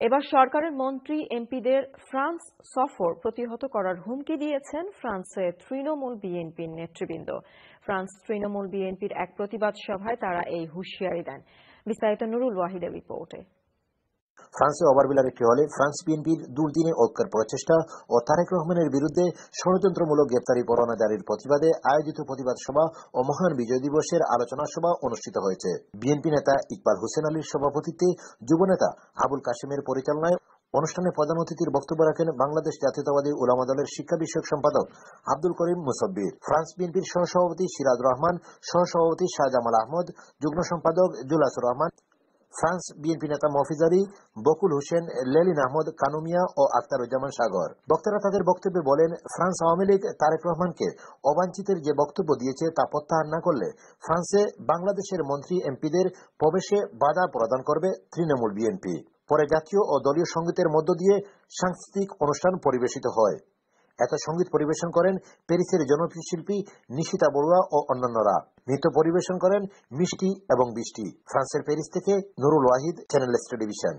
এবার সরকারের মন্ত্রী এমপিদের ফ্রান্স সফর প্রতিহত করার হুমকি দিয়েছেন ফ্রান্সের তৃণমূল বিএনপির নেতৃবৃন্দ। ফ্রান্স তৃণমূল বিএনপির এক প্রতিবাদ সভায় তারা এই হুঁশিয়ারি দেন। বিস্তারিত নুরুল ওয়াহিদের রিপোর্টে। ফ্রান্সে ওভারভিলার একটি হলে ফ্রান্স বিএনপির দুর্দিনে ঐক্যের প্রচেষ্টা ও তারেক রহমানের বিরুদ্ধে ষড়যন্ত্রমূলক গ্রেপ্তারি পরোয়ানা জারির প্রতিবাদে আয়োজিত প্রতিবাদ সভা ও মহান বিজয় দিবসের আলোচনা সভা অনুষ্ঠিত হয়েছে। বিএনপি নেতা ইকবাল হোসেন আলীর সভাপতিত্বে যুব নেতা আবুল কাশেমের পরিচালনায় অনুষ্ঠানে প্রধান অতিথির বক্তব্য রাখেন বাংলাদেশ জাতীয়তাবাদী উলামা দলের শিক্ষা বিষয়ক সম্পাদক আব্দুল করিম মুসাব্বির, ফ্রান্স বিএনপির সহসভাপতি সিরাজ রহমান, সহসভাপতি শাহজামাল আহমদ, যুগ্ম সম্পাদক জুলাসুর রহমান, ফ্রান্স বিএনপি নেতা মফিজ আলী, বকুল হোসেন, লেলিন আহমদ, কানুমিয়া ও আখতারুজ্জামান সাগর। বক্তারা তাদের বক্তব্যে বলেন, ফ্রান্স আওয়ামী লীগ তারেক রহমানকে অবাঞ্ছিতের যে বক্তব্য দিয়েছে তা প্রত্যাহার না করলে ফ্রান্সে বাংলাদেশের মন্ত্রী এমপিদের প্রবেশে বাধা প্রদান করবে তৃণমূল বিএনপি। পরে জাতীয় ও দলীয় সঙ্গীতের মধ্য দিয়ে সাংস্কৃতিক অনুষ্ঠান পরিবেশিত হয়। এত সঙ্গীত পরিবেশন করেন প্যারিসের জনপ্রিয় শিল্পী নিশিতা বড়ুয়া ও অন্যান্যরা। নৃত্য পরিবেশন করেন মিষ্টি এবং বৃষ্টি। ফ্রান্সের প্যারিস থেকে Nurul Wahid, channel S television.